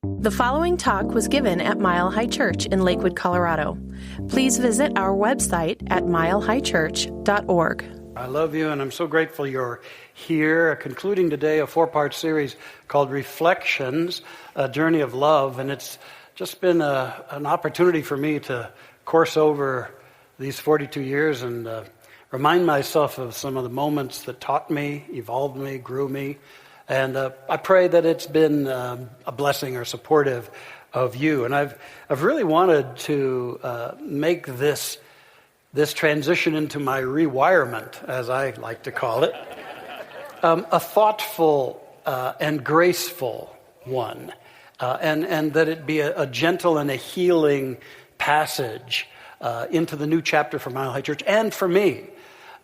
The following talk was given at Mile High Church in Lakewood, Colorado. Please visit our website at milehighchurch.org. I love you, and I'm so grateful you're here, concluding today a 4-part series called Reflections, A Journey of Love, and it's just been an opportunity for me to course over these 42 years and remind myself of some of the moments that taught me, evolved me, grew me, and I pray that it's been a blessing or supportive of you. And I've really wanted to make this transition into my rewirement, as I like to call it, a thoughtful and graceful one, and that it be a gentle and a healing passage into the new chapter for Mile High Church and for me.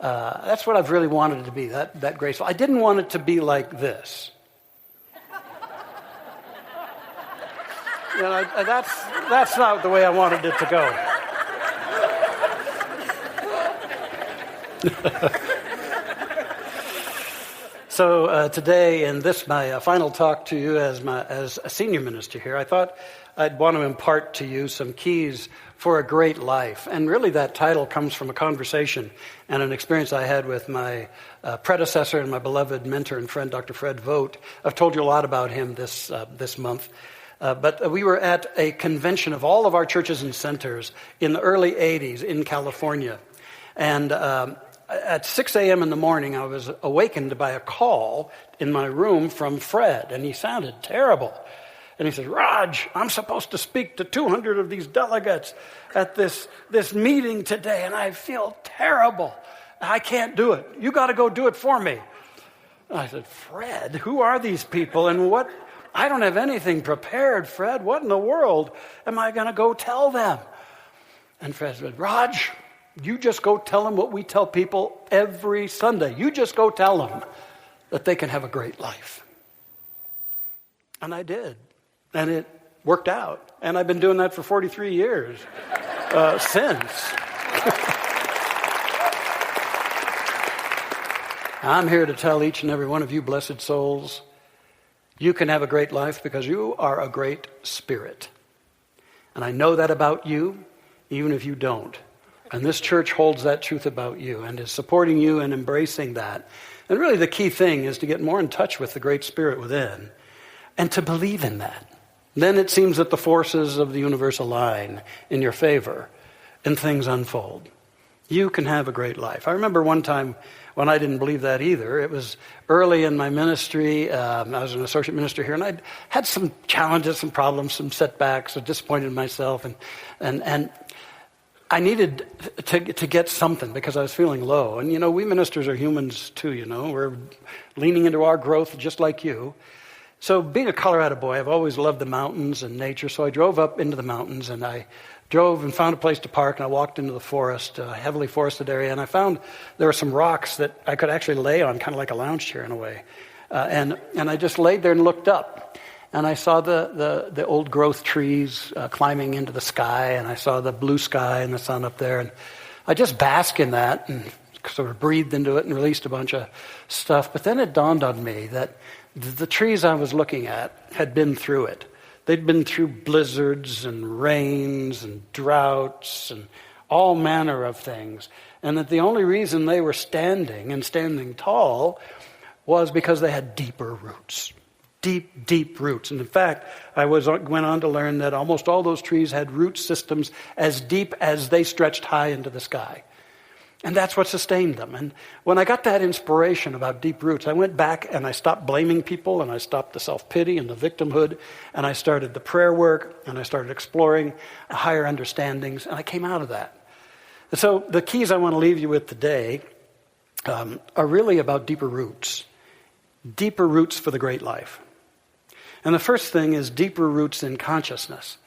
That's what I've really wanted it to be, that graceful. I didn't want it to be like this. You know, that's not the way I wanted it to go. So today, in this my final talk to you as a senior minister here, I thought I'd want to impart to you some keys for a great life. And really that title comes from a conversation and an experience I had with my predecessor and my beloved mentor and friend, Dr. Fred Vogt. I've told you a lot about him this month. But we were at a convention of all of our churches and centers in the early 80s in California. And at 6 a.m. in the morning, I was awakened by a call in my room from Fred, and he sounded terrible. And he said, "Raj, I'm supposed to speak to 200 of these delegates at this meeting today, and I feel terrible. I can't do it. You got to go do it for me." And I said, "Fred, who are these people, and what? I don't have anything prepared, Fred. What in the world am I going to go tell them?" And Fred said, "Raj, you just go tell them what we tell people every Sunday. You just go tell them that they can have a great life." And I did. And it worked out. And I've been doing that for 43 years since. I'm here to tell each and every one of you blessed souls, you can have a great life because you are a great spirit. And I know that about you, even if you don't. And this church holds that truth about you and is supporting you and embracing that. And really the key thing is to get more in touch with the great spirit within and to believe in that. Then it seems that the forces of the universe align in your favor and things unfold. You can have a great life. I remember one time when I didn't believe that either. It was early in my ministry. I was an associate minister here, and I'd had some challenges, some problems, some setbacks. I disappointed in myself, and I needed to get something because I was feeling low. And, you know, we ministers are humans too, you know. We're leaning into our growth just like you. So being a Colorado boy, I've always loved the mountains and nature. So I drove up into the mountains, and I drove and found a place to park, and I walked into the forest, a heavily forested area, and I found there were some rocks that I could actually lay on, kind of like a lounge chair in a way. And I just laid there and looked up, and I saw the old growth trees climbing into the sky, and I saw the blue sky and the sun up there, and I just basked in that and sort of breathed into it and released a bunch of stuff. But then it dawned on me that the trees I was looking at had been through it. They'd been through blizzards and rains and droughts and all manner of things. And that the only reason they were standing and standing tall was because they had deeper roots. Deep, deep roots. And in fact, I went on to learn that almost all those trees had root systems as deep as they stretched high into the sky. And that's what sustained them. And when I got that inspiration about deep roots, I went back and I stopped blaming people, and I stopped the self-pity and the victimhood, and I started the prayer work, and I started exploring higher understandings, and I came out of that. And so the keys I want to leave you with today are really about deeper roots for the great life. And the first thing is deeper roots in consciousness.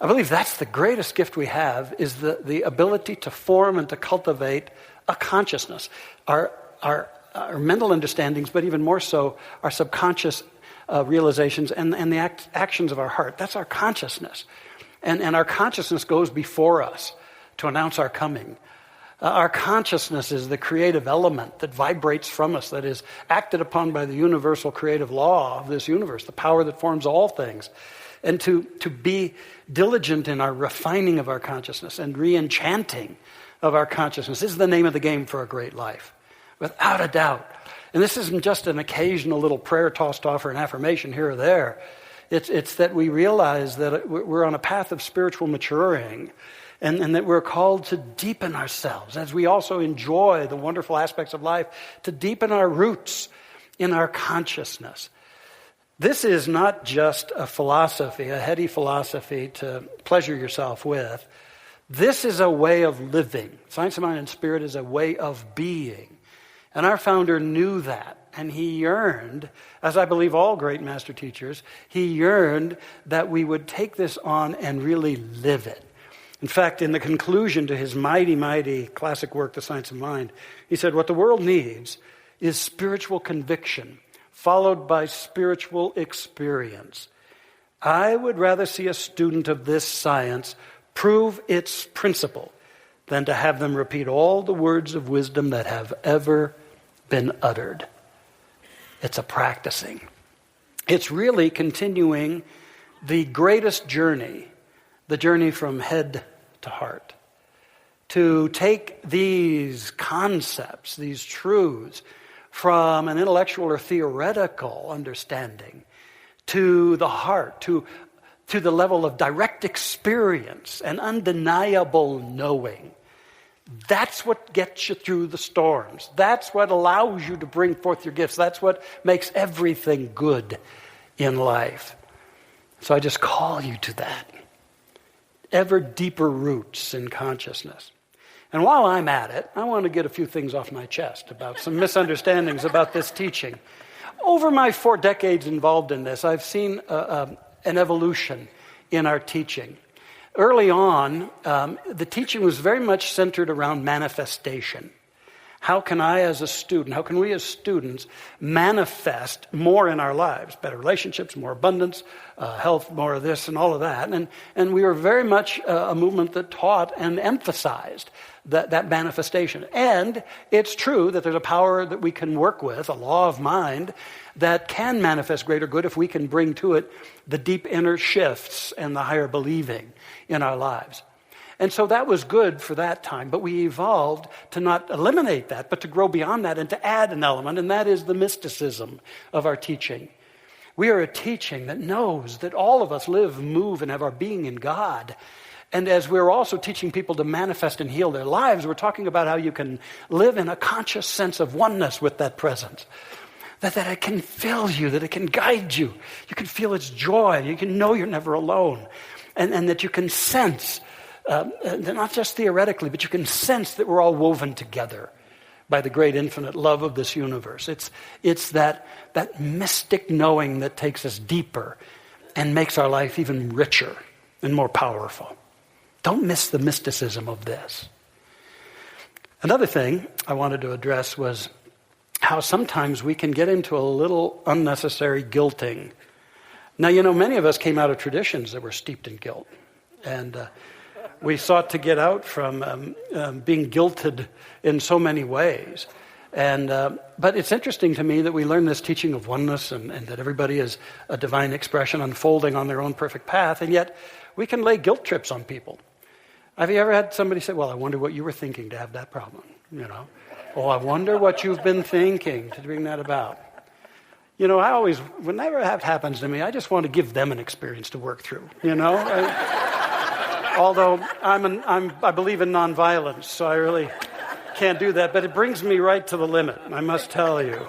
I believe that's the greatest gift we have, is the ability to form and to cultivate a consciousness. Our mental understandings, but even more so, our subconscious realizations and the actions of our heart. That's our consciousness. And our consciousness goes before us to announce our coming. Our consciousness is the creative element that vibrates from us, that is acted upon by the universal creative law of this universe, the power that forms all things. And to be diligent in our refining of our consciousness and re-enchanting of our consciousness is the name of the game for a great life, without a doubt. And this isn't just an occasional little prayer tossed off or an affirmation here or there. It's that we realize that we're on a path of spiritual maturing, and that we're called to deepen ourselves, as we also enjoy the wonderful aspects of life, to deepen our roots in our consciousness. This is not just a philosophy, a heady philosophy to pleasure yourself with. This is a way of living. Science of Mind and Spirit is a way of being. And our founder knew that. And he yearned, as I believe all great master teachers, he yearned that we would take this on and really live it. In fact, in the conclusion to his mighty, mighty classic work, The Science of Mind, he said, what the world needs is spiritual conviction, followed by spiritual experience. I would rather see a student of this science prove its principle than to have them repeat all the words of wisdom that have ever been uttered. It's a practicing. It's really continuing the greatest journey, the journey from head to heart. To take these concepts, these truths, from an intellectual or theoretical understanding to the heart, to the level of direct experience and undeniable knowing. That's what gets you through the storms. That's what allows you to bring forth your gifts. That's what makes everything good in life. So I just call you to that. Ever deeper roots in consciousness. And while I'm at it, I want to get a few things off my chest about some misunderstandings about this teaching. Over my 4 decades involved in this, I've seen an evolution in our teaching. Early on, the teaching was very much centered around manifestation. How can I as a student, how can we as students manifest more in our lives? Better relationships, more abundance, health, more of this and all of that. And we were very much a movement that taught and emphasized that manifestation. And it's true that there's a power that we can work with, a law of mind, that can manifest greater good if we can bring to it the deep inner shifts and the higher believing in our lives. And so that was good for that time, but we evolved to not eliminate that, but to grow beyond that and to add an element, and that is the mysticism of our teaching. We are a teaching that knows that all of us live, move, and have our being in God. And as we're also teaching people to manifest and heal their lives, we're talking about how you can live in a conscious sense of oneness with that presence. That it can fill you, that it can guide you. You can feel its joy. You can know you're never alone. And that you can sense, not just theoretically, but you can sense that we're all woven together by the great infinite love of this universe. It's that mystic knowing that takes us deeper and makes our life even richer and more powerful. Don't miss the mysticism of this. Another thing I wanted to address was how sometimes we can get into a little unnecessary guilting. Now, many of us came out of traditions that were steeped in guilt. And we sought to get out from being guilted in so many ways. But it's interesting to me that we learn this teaching of oneness and that everybody is a divine expression unfolding on their own perfect path, and yet we can lay guilt trips on people. Have you ever had somebody say, well, I wonder what you were thinking to have that problem, Oh, I wonder what you've been thinking to bring that about. Whenever that happens to me, I just want to give them an experience to work through, Although I believe in nonviolence, so I really can't do that. But it brings me right to the limit, I must tell you.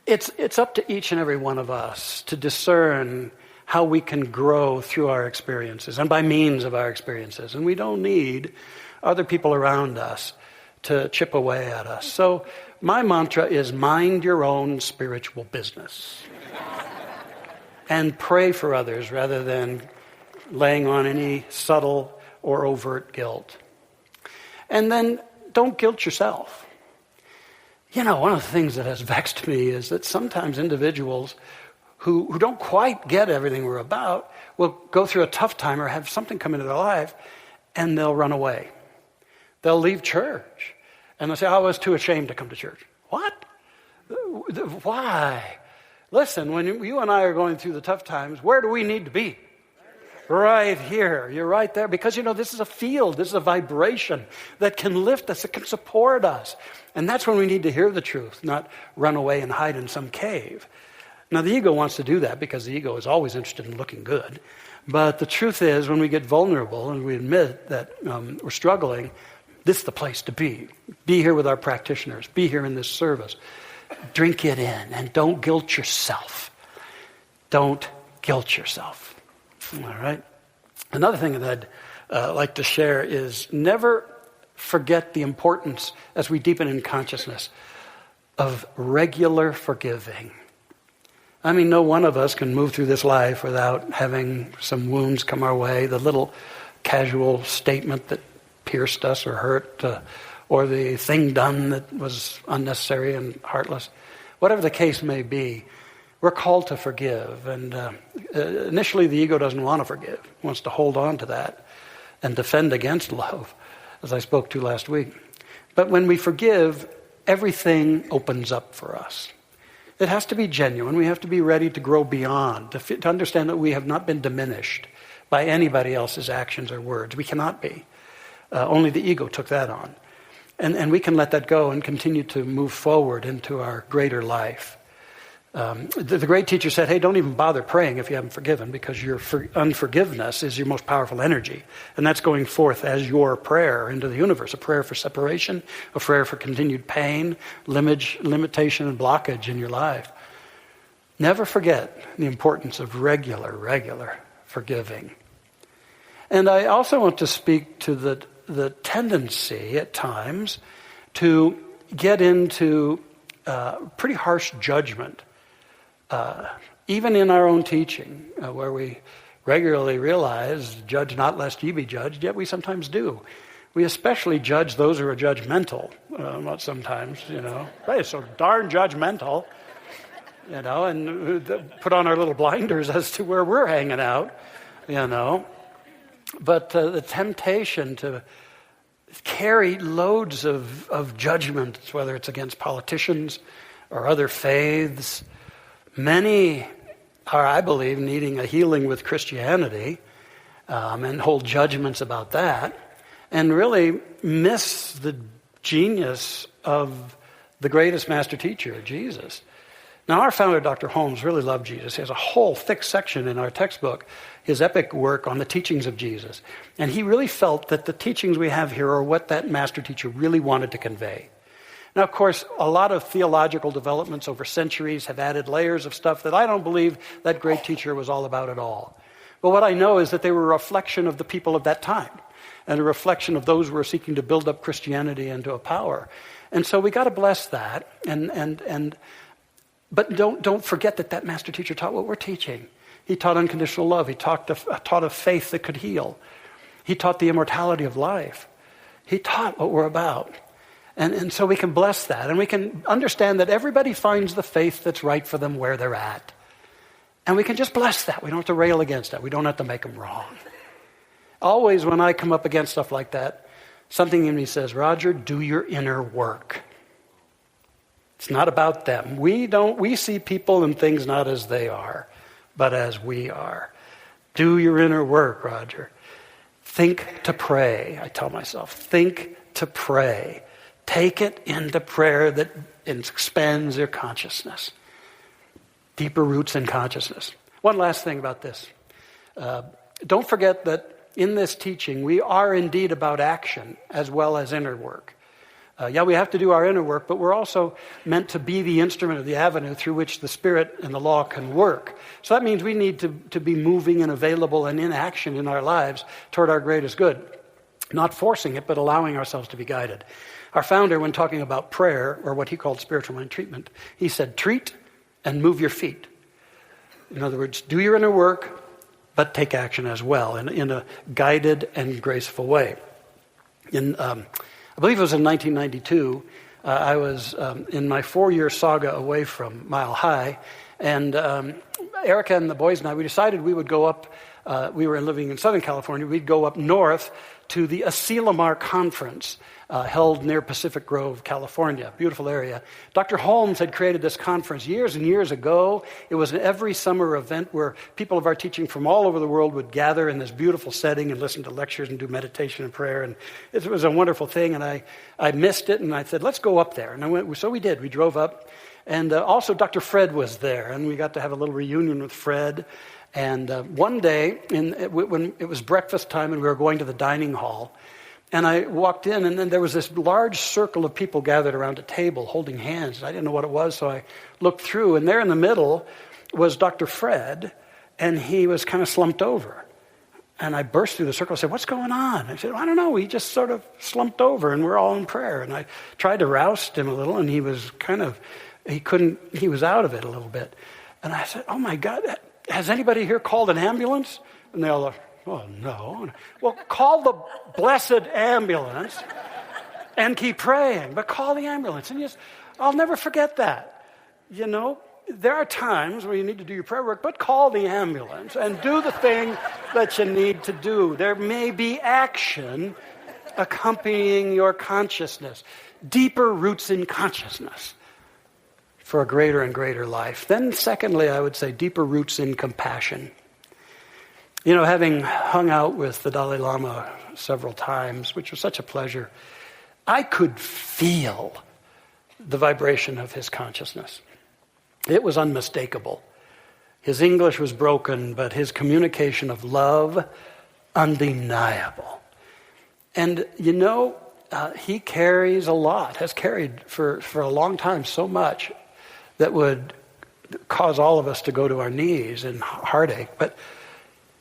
It's up to each and every one of us to discern how we can grow through our experiences and by means of our experiences. And we don't need other people around us to chip away at us. So my mantra is mind your own spiritual business. And pray for others rather than laying on any subtle or overt guilt. And then don't guilt yourself. One of the things that has vexed me is that sometimes individuals who don't quite get everything we're about will go through a tough time or have something come into their life, and they'll run away. They'll leave church. And they'll say, I was too ashamed to come to church. What? Why? Listen, when you and I are going through the tough times, where do we need to be? Right here. You're right there. Because, this is a field. This is a vibration that can lift us. It can support us. And that's when we need to hear the truth, not run away and hide in some cave. Now, the ego wants to do that because the ego is always interested in looking good. But the truth is, when we get vulnerable and we admit that we're struggling, this is the place to be. Be here with our practitioners. Be here in this service. Drink it in and don't guilt yourself. Don't guilt yourself. All right? Another thing that I'd like to share is never forget the importance, as we deepen in consciousness, of regular forgiving. I mean, no one of us can move through this life without having some wounds come our way, the little casual statement that pierced us or hurt, or the thing done that was unnecessary and heartless. Whatever the case may be, we're called to forgive. And initially, the ego doesn't want to forgive. It wants to hold on to that and defend against love, as I spoke to last week. But when we forgive, everything opens up for us. It has to be genuine. We have to be ready to grow beyond, to understand that we have not been diminished by anybody else's actions or words. We cannot be. Only the ego took that on. And we can let that go and continue to move forward into our greater life. The great teacher said, hey, don't even bother praying if you haven't forgiven, because your unforgiveness is your most powerful energy. And that's going forth as your prayer into the universe, a prayer for separation, a prayer for continued pain, limitation, and blockage in your life. Never forget the importance of regular forgiving. And I also want to speak to the tendency at times to get into pretty harsh judgment. Even in our own teaching, where we regularly realize, judge not lest ye be judged, yet we sometimes do. We especially judge those who are judgmental. Not sometimes, Hey, it's so darn judgmental, and put on our little blinders as to where we're hanging out, But the temptation to carry loads of judgment, whether it's against politicians or other faiths. Many are, I believe, needing a healing with Christianity and hold judgments about that, and really miss the genius of the greatest master teacher, Jesus. Now, our founder, Dr. Holmes, really loved Jesus. He has a whole thick section in our textbook, his epic work on the teachings of Jesus. And he really felt that the teachings we have here are what that master teacher really wanted to convey. Now, of course, a lot of theological developments over centuries have added layers of stuff that I don't believe that great teacher was all about at all. But what I know is that they were a reflection of the people of that time and a reflection of those who were seeking to build up Christianity into a power. And so we got to bless that. But don't forget that master teacher taught what we're teaching. He taught unconditional love. He taught a faith that could heal. He taught the immortality of life. He taught what we're about. And so we can bless that. And we can understand that everybody finds the faith that's right for them where they're at. And we can just bless that. We don't have to rail against that. We don't have to make them wrong. Always when I come up against stuff like that, something in me says, Roger, do your inner work. It's not about them. We see people and things not as they are, but as we are. Do your inner work, Roger. Think to pray, I tell myself. Think to pray. Take it into prayer that expands your consciousness. Deeper roots in consciousness. One last thing about this. Don't forget that in this teaching, we are indeed about action as well as inner work. We have to do our inner work, but we're also meant to be the instrument of the avenue through which the Spirit and the law can work. So that means we need to be moving and available and in action in our lives toward our greatest good. Not forcing it, but allowing ourselves to be guided. Our founder, when talking about prayer, or what he called spiritual mind treatment, he said, treat and move your feet. In other words, do your inner work, but take action as well in a guided and graceful way. I believe it was in 1992, I was in my 4-year saga away from Mile High, and Erica and the boys and I, we decided we would go up, we were living in Southern California, we'd go up north to the Asilomar Conference, held near Pacific Grove, California. Beautiful area. Dr. Holmes had created this conference years and years ago. It was an every summer event where people of our teaching from all over the world would gather in this beautiful setting and listen to lectures and do meditation and prayer. And it was a wonderful thing, and I missed it, and I said, let's go up there. And so we did. We drove up. And also Dr. Fred was there, and we got to have a little reunion with Fred. And one day, when it was breakfast time and we were going to the dining hall, and I walked in, and then there was this large circle of people gathered around a table holding hands. I didn't know what it was, so I looked through, and there in the middle was Dr. Fred, and he was kind of slumped over. And I burst through the circle and said, what's going on? I said, I don't know, he just sort of slumped over, and we're all in prayer. And I tried to roust him a little, and he was he was out of it a little bit. And I said, oh my God, has anybody here called an ambulance? And they all like, oh, no. Well, call the blessed ambulance and keep praying, but call the ambulance. And I'll never forget that. You know, there are times where you need to do your prayer work, but call the ambulance and do the thing that you need to do. There may be action accompanying your consciousness, deeper roots in consciousness for a greater and greater life. Then secondly, I would say deeper roots in compassion. You know, having hung out with the Dalai Lama several times, which was such a pleasure, I could feel the vibration of his consciousness. It was unmistakable. His English was broken, but his communication of love, undeniable. And you know, he carries a lot, has carried for a long time so much that would cause all of us to go to our knees in heartache. But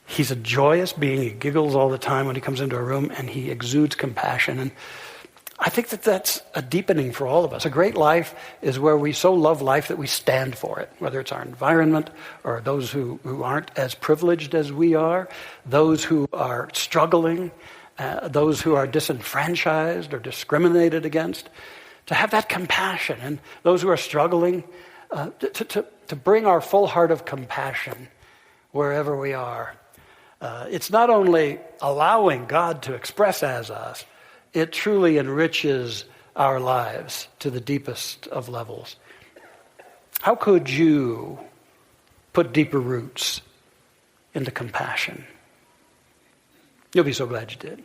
he's a joyous being. He giggles all the time when he comes into a room, and he exudes compassion. And I think that that's a deepening for all of us. A great life is where we so love life that we stand for it, whether it's our environment or those who aren't as privileged as we are, those who are struggling, those who are disenfranchised or discriminated against. To have that compassion, and those who are struggling, to bring our full heart of compassion wherever we are. It's not only allowing God to express as us, it truly enriches our lives to the deepest of levels. How could you put deeper roots into compassion? You'll be so glad you did.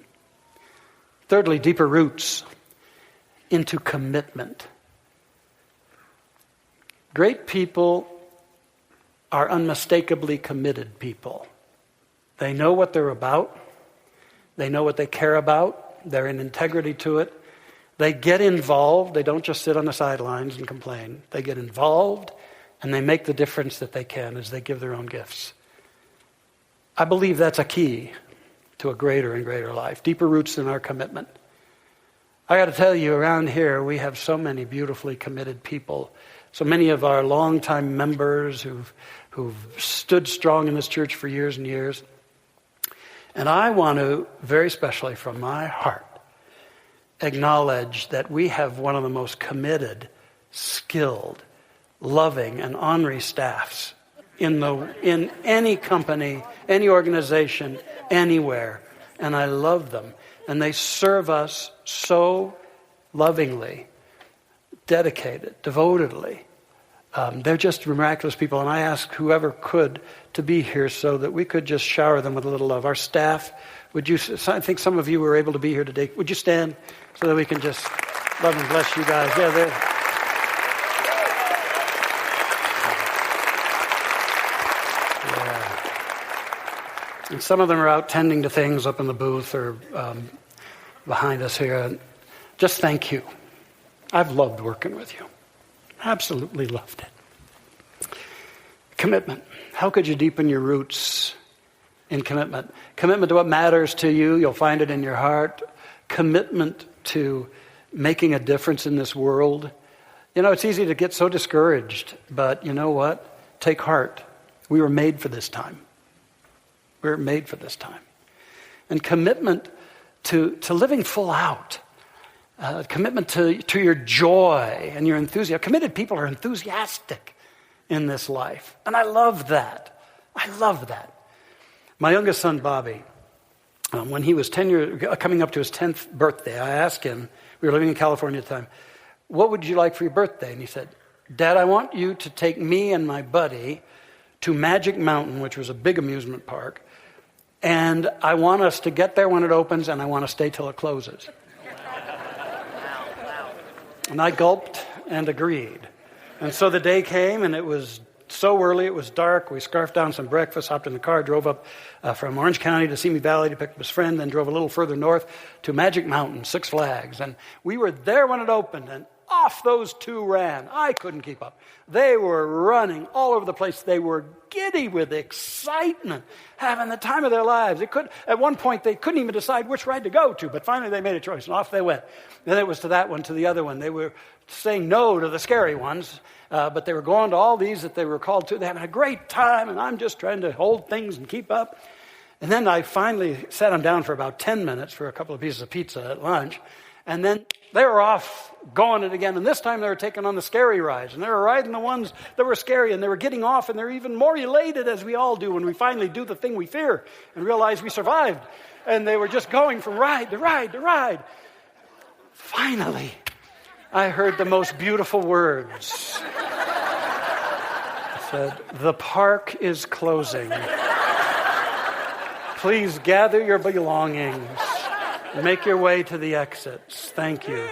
Thirdly, deeper roots into commitment. Great people are unmistakably committed people. They know what they're about. They know what they care about. They're in integrity to it. They get involved. They don't just sit on the sidelines and complain. They get involved, and they make the difference that they can as they give their own gifts. I believe that's a key to a greater and greater life. Deeper roots in our commitment. I got to tell you, around here, we have so many beautifully committed people. So many of our longtime members who've stood strong in this church for years and years. And I want to, very specially from my heart, acknowledge that we have one of the most committed, skilled, loving, and honorary staffs in any company, any organization, anywhere. And I love them. And they serve us so lovingly, dedicated, devotedly. They're just miraculous people. And I ask whoever could to be here so that we could just shower them with a little love. Our staff, I think some of you were able to be here today. Would you stand so that we can just love and bless you guys? Yeah, yeah. And some of them are out tending to things up in the booth or behind us here. Just thank you. I've loved working with you. Absolutely loved it. Commitment. How could you deepen your roots in commitment? Commitment to what matters to you. You'll find it in your heart. Commitment to making a difference in this world. You know, it's easy to get so discouraged, but you know what? Take heart. We were made for this time. We were made for this time. And commitment to living full out. Commitment to your joy and your enthusiasm. Committed people are enthusiastic. in this life. And I love that. I love that. My youngest son, Bobby, when he was 10 years, coming up to his 10th birthday, I asked him, we were living in California at the time, what would you like for your birthday? And he said, Dad, I want you to take me and my buddy to Magic Mountain, which was a big amusement park, and I want us to get there when it opens, and I want to stay till it closes. And I gulped and agreed. And so the day came, and it was so early, it was dark. We scarfed down some breakfast, hopped in the car, drove up from Orange County to Simi Valley to pick up his friend, then drove a little further north to Magic Mountain, Six Flags. And we were there when it opened, and off those two ran. I couldn't keep up. They were running all over the place. They were giddy with excitement, having the time of their lives. At one point, they couldn't even decide which ride to go to, but finally they made a choice, and off they went. Then it was to that one, to the other one. They were saying no to the scary ones, but they were going to all these that they were called to. They were having a great time, and I'm just trying to hold things and keep up. And then I finally sat them down for about 10 minutes for a couple of pieces of pizza at lunch, and then they were off going it again. And this time they were taking on the scary rides. And they were riding the ones that were scary. And they were getting off. And they're even more elated, as we all do, when we finally do the thing we fear and realize we survived. And they were just going from ride to ride to ride. Finally, I heard the most beautiful words. It said, "The park is closing. Please gather your belongings. Make your way to the exits. Thank you."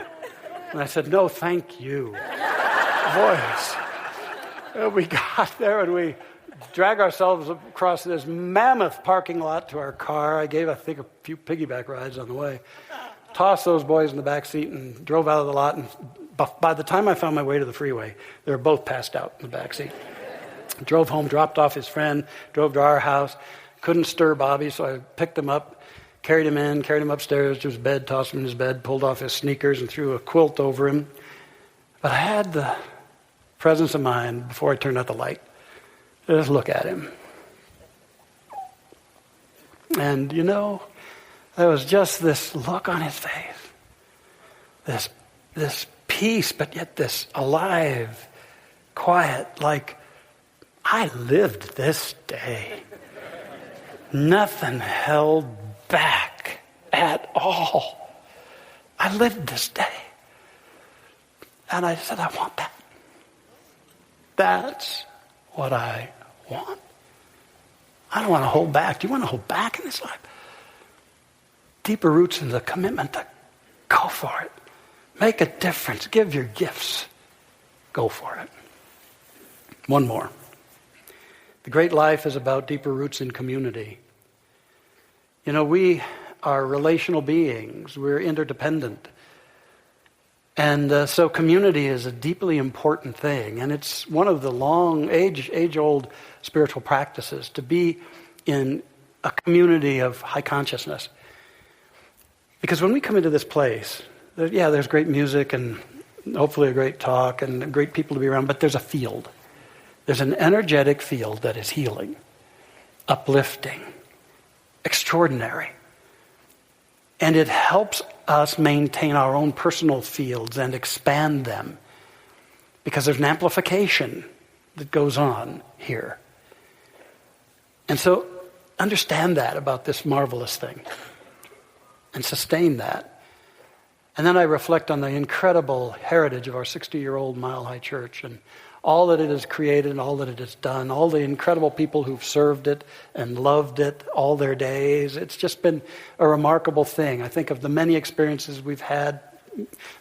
And I said, "No, thank you." Boys, we got there and we drag ourselves across this mammoth parking lot to our car. I gave, I think, a few piggyback rides on the way. Tossed those boys in the back seat and drove out of the lot. And by the time I found my way to the freeway, they were both passed out in the back seat. Drove home, dropped off his friend, drove to our house. Couldn't stir Bobby, so I picked him up. Carried him upstairs to his bed, tossed him in his bed, pulled off his sneakers and threw a quilt over him. But I had the presence of mind before I turned out the light to just look at him. And there was just this look on his face. This peace, but yet this alive, quiet, like, I lived this day. Nothing held back at all. I lived this day. And I said, I want that. That's what I want. I don't want to hold back. Do you want to hold back in this life? Deeper roots in the commitment to go for it. Make a difference. Give your gifts. Go for it. One more. The great life is about deeper roots in community. We are relational beings. We're interdependent. And so community is a deeply important thing. And it's one of the long, age-old spiritual practices to be in a community of high consciousness. Because when we come into this place, there's great music and hopefully a great talk and great people to be around, but there's a field. There's an energetic field that is healing, uplifting, extraordinary. And it helps us maintain our own personal fields and expand them because there's an amplification that goes on here. And so understand that about this marvelous thing and sustain that. And then I reflect on the incredible heritage of our 60-year-old Mile High Church and all that it has created and all that it has done, all the incredible people who've served it and loved it all their days. It's just been a remarkable thing. I think of the many experiences we've had,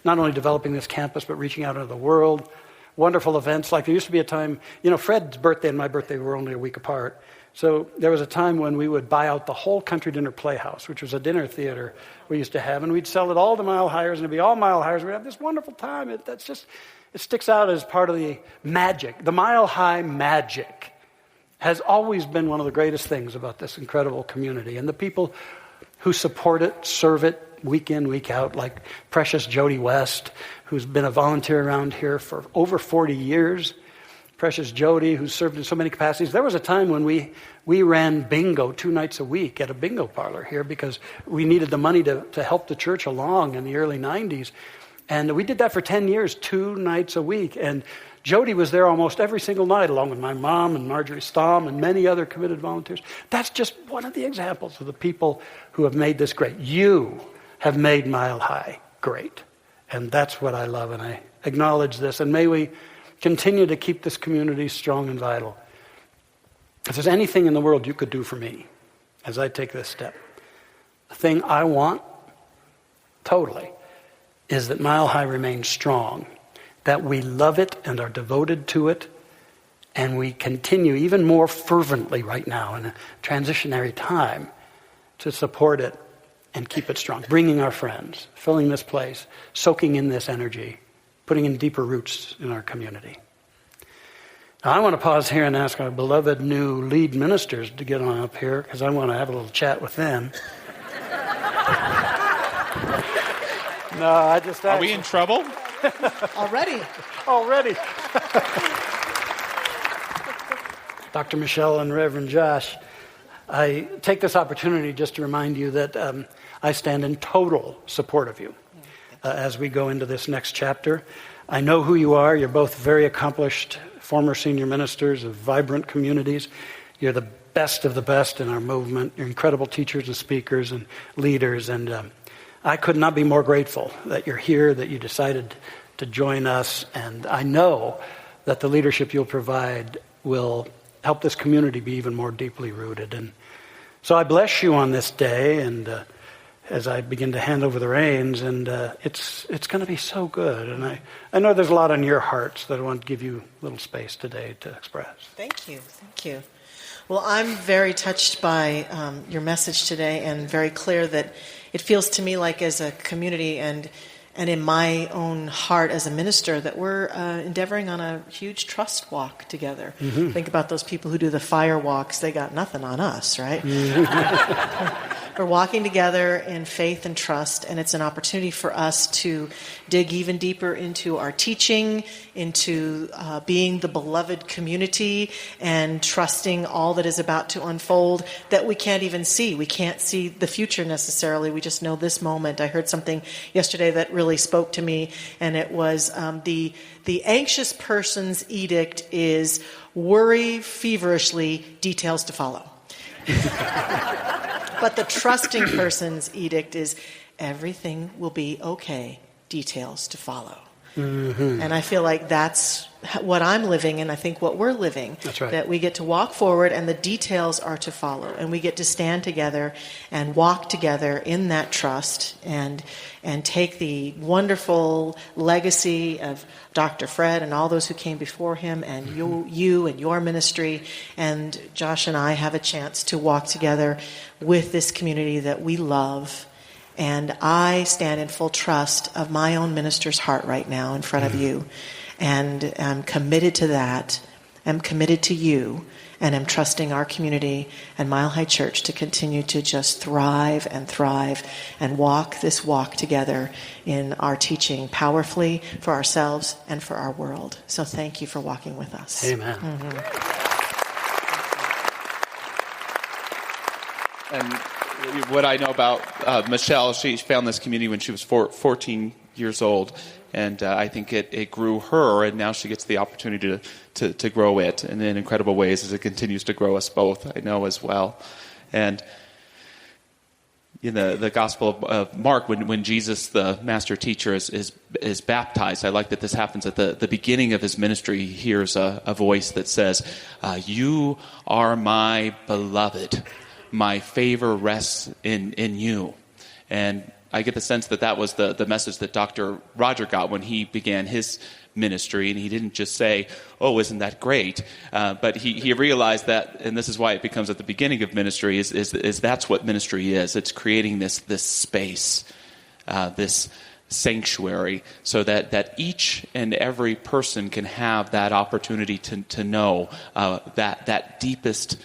not only developing this campus, but reaching out into the world. Wonderful events. Like there used to be a time, Fred's birthday and my birthday were only a week apart. So there was a time when we would buy out the whole Country Dinner Playhouse, which was a dinner theater we used to have, and we'd sell it all to Mile Highers, and it'd be all Mile Highers. We'd have this wonderful time. It sticks out as part of the magic. The Mile High magic has always been one of the greatest things about this incredible community. And the people who support it, serve it week in, week out, like precious Jody West, who's been a volunteer around here for over 40 years. Precious Jody, who's served in so many capacities. There was a time when we ran bingo 2 nights a week at a bingo parlor here because we needed the money to help the church along in the early 90s. And we did that for 10 years, 2 nights a week. And Jody was there almost every single night, along with my mom and Marjorie Stamm and many other committed volunteers. That's just one of the examples of the people who have made this great. You have made Mile High great. And that's what I love, and I acknowledge this. And may we continue to keep this community strong and vital. If there's anything in the world you could do for me as I take this step, the thing I want, totally, is that Mile High remains strong, that we love it and are devoted to it, and we continue even more fervently right now in a transitionary time to support it and keep it strong, bringing our friends, filling this place, soaking in this energy, putting in deeper roots in our community. Now, I want to pause here and ask our beloved new lead ministers to get on up here, because I want to have a little chat with them. No, I just... Are we in trouble? Already. Dr. Michelle and Reverend Josh, I take this opportunity just to remind you that I stand in total support of you as we go into this next chapter. I know who you are. You're both very accomplished former senior ministers of vibrant communities. You're the best of the best in our movement. You're incredible teachers and speakers and leaders. And I could not be more grateful that you're here, that you decided to join us. And I know that the leadership you'll provide will help this community be even more deeply rooted. And so I bless you on this day, and as I begin to hand over the reins, and it's going to be so good. And I know there's a lot on your hearts that I want to give you a little space today to express. Thank you. Well, I'm very touched by your message today, and very clear that it feels to me like as a community and in my own heart as a minister that we're endeavoring on a huge trust walk together. Mm-hmm. Think about those people who do the fire walks. They got nothing on us, right? Mm-hmm. We're walking together in faith and trust, and it's an opportunity for us to dig even deeper into our teaching, into being the beloved community, and trusting all that is about to unfold that we can't even see. We can't see the future necessarily. We just know this moment. I heard something yesterday that really spoke to me, and it was the anxious person's edict is worry feverishly, details to follow. But the trusting person's edict is everything will be okay, details to follow. Mm-hmm. And I feel like that's what I'm living, and I think what we're living. That's right. That we get to walk forward and the details are to follow. And we get to stand together and walk together in that trust and take the wonderful legacy of Dr. Fred and all those who came before him, and you and your ministry. And Josh and I have a chance to walk together with this community that we love. And I stand in full trust of my own minister's heart right now in front of you. And I'm committed to that. I'm committed to you. And I'm trusting our community and Mile High Church to continue to just thrive and walk this walk together in our teaching powerfully for ourselves and for our world. So thank you for walking with us. Amen. Mm-hmm. And what I know about Michelle, she found this community when she was 14 years old, and I think it grew her, and now she gets the opportunity to grow it in incredible ways as it continues to grow us both, I know, as well. And in the Gospel of Mark, when Jesus, the master teacher, is baptized, I like that this happens at the beginning of his ministry. He hears a voice that says, "You are my beloved. My favor rests in you." And I get the sense that was the message that Dr. Roger got when he began his ministry. And he didn't just say, "Oh, isn't that great?" But he realized that, and this is why it becomes at the beginning of ministry, is that's what ministry is. It's creating this space, this sanctuary, so that each and every person can have that opportunity to know that deepest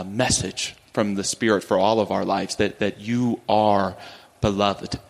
message from the Spirit for all of our lives, that you are beloved,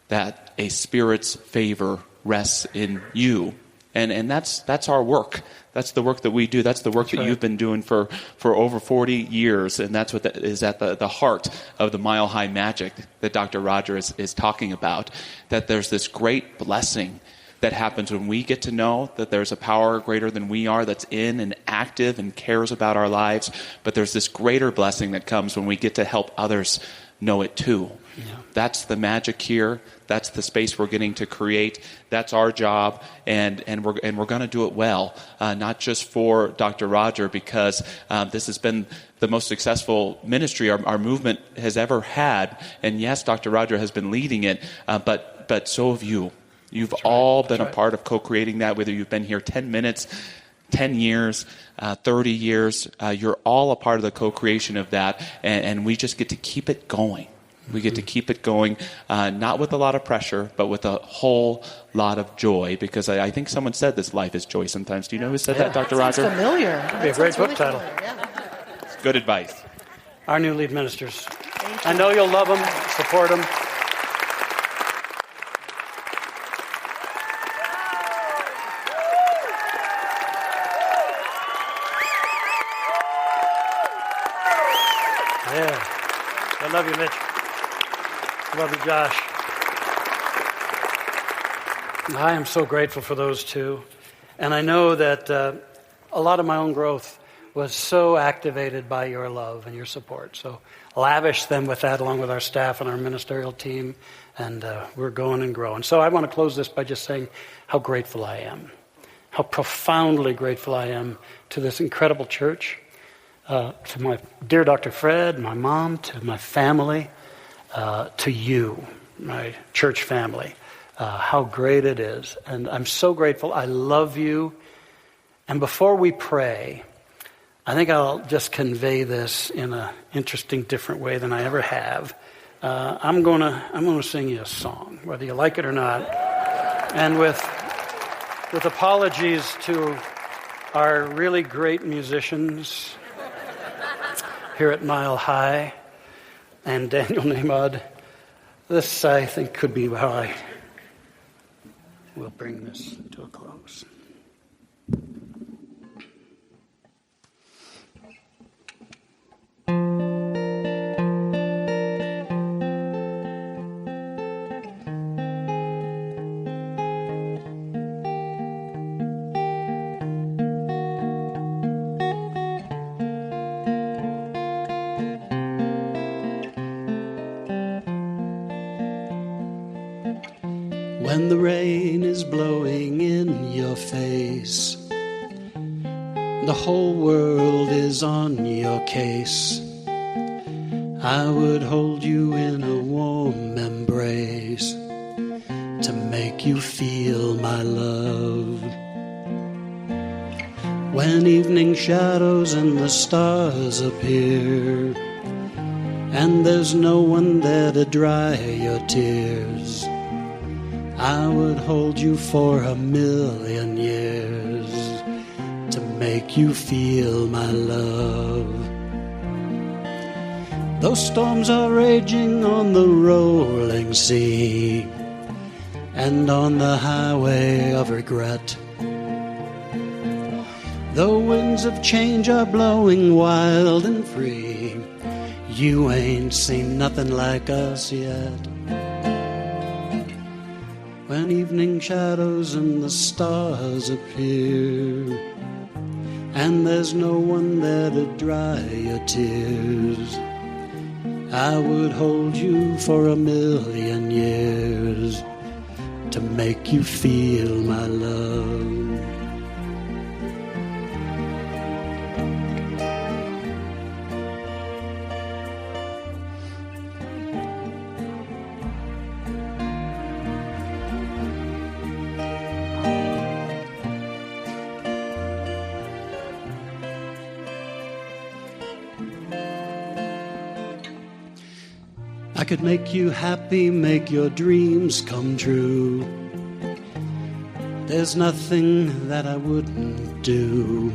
that a Spirit's favor rests in you. And that's our work. That's the work that we do. That's the work that you've been doing for over 40 years. And that's what is at the heart of the Mile High magic that Dr. Roger is talking about, that there's this great blessing that happens when we get to know that there's a power greater than we are that's in and active and cares about our lives. But there's this greater blessing that comes when we get to help others know it too. Yeah. That's the magic here. That's the space we're getting to create. That's our job, and we're going to do it well. Not just for Dr. Roger, because this has been the most successful ministry our movement has ever had. And yes, Dr. Roger has been leading it, but so have you. You've all been a part of co-creating that, whether you've been here 10 minutes, 10 years, 30 years. You're all a part of the co-creation of that, and we just get to keep it going. We get to keep it going, not with a lot of pressure, but with a whole lot of joy, because I think someone said this, life is joy sometimes. Do you know who said that, Dr. Roger? Sounds familiar. That'd be a great book title. It's good advice. Our new lead ministers. I know you'll love them, support them. Yeah. I love you, Mitch. Love you, Josh. I am so grateful for those two. And I know that a lot of my own growth was so activated by your love and your support. So lavish them with that along with our staff and our ministerial team. And we're going and growing. So I want to close this by just saying how grateful I am. How profoundly grateful I am to this incredible church. To my dear Dr. Fred, my mom, to my family, to you, my church family, how great it is. And I'm so grateful. I love you. And before we pray, I think I'll just convey this in an interesting, different way than I ever have. I'm gonna sing you a song, whether you like it or not. And with apologies to our really great musicians here at Mile High and Daniel Nahmad, this I think could be how I will bring this to a close. When the rain is blowing in your face, the whole world is on your case, I would hold you in a warm embrace to make you feel my love. When evening shadows and the stars appear, and there's no one there to dry your tears, I would hold you for 1,000,000 years to make you feel my love. Though storms are raging on the rolling sea and on the highway of regret, though winds of change are blowing wild and free, you ain't seen nothing like us yet. When evening shadows and the stars appear, and there's no one there to dry your tears, I would hold you for 1,000,000 years to make you feel my love. I could make you happy, make your dreams come true. There's nothing that I wouldn't do.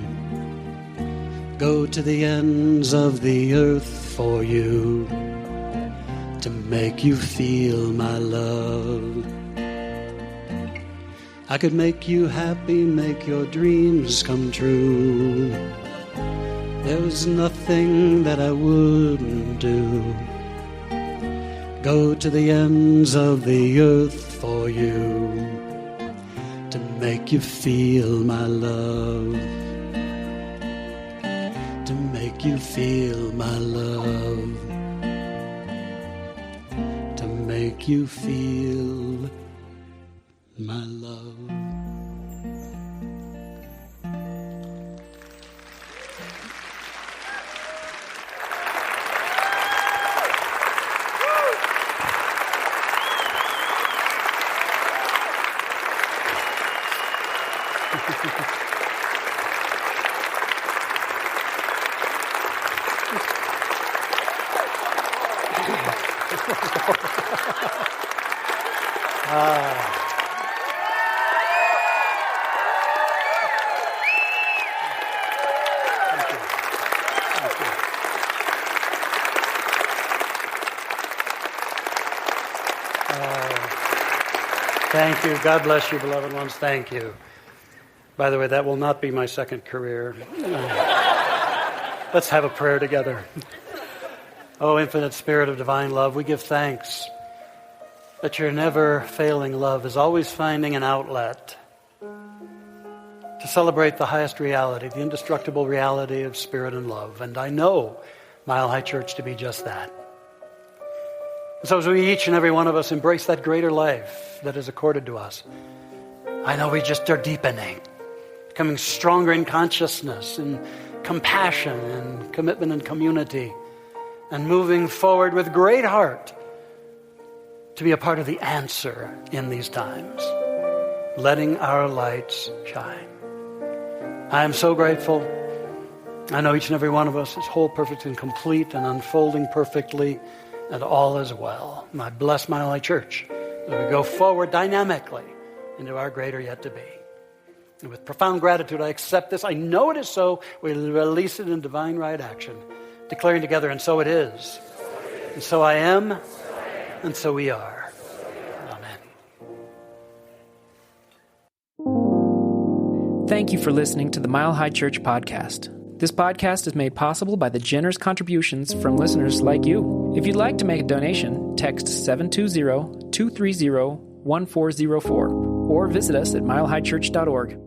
Go to the ends of the earth for you to make you feel my love. I could make you happy, make your dreams come true. There's nothing that I wouldn't do. Go to the ends of the earth for you make you feel my love, to make you feel my love, to make you feel my love. Thank you. God bless you, beloved ones. Thank you. By the way, that will not be my second career. Let's have a prayer together. Oh, infinite Spirit of divine love, we give thanks that your never-failing love is always finding an outlet to celebrate the highest reality, the indestructible reality of spirit and love. And I know Mile High Church to be just that. And so as we each and every one of us embrace that greater life that is accorded to us, I know we just are deepening, becoming stronger in consciousness and compassion and commitment and community, and moving forward with great heart to be a part of the answer in these times, letting our lights shine. I am so grateful. I know each and every one of us is whole, perfect, and complete, and unfolding perfectly, and all is well. And I bless Mile High Church as we go forward dynamically into our greater yet to be. And with profound gratitude, I accept this. I know it is so. We release it in divine right action, declaring together, and so it is. And so I am, and so we are. Amen. Thank you for listening to the Mile High Church podcast. This podcast is made possible by the generous contributions from listeners like you. If you'd like to make a donation, text 720-230-1404 or visit us at milehighchurch.org.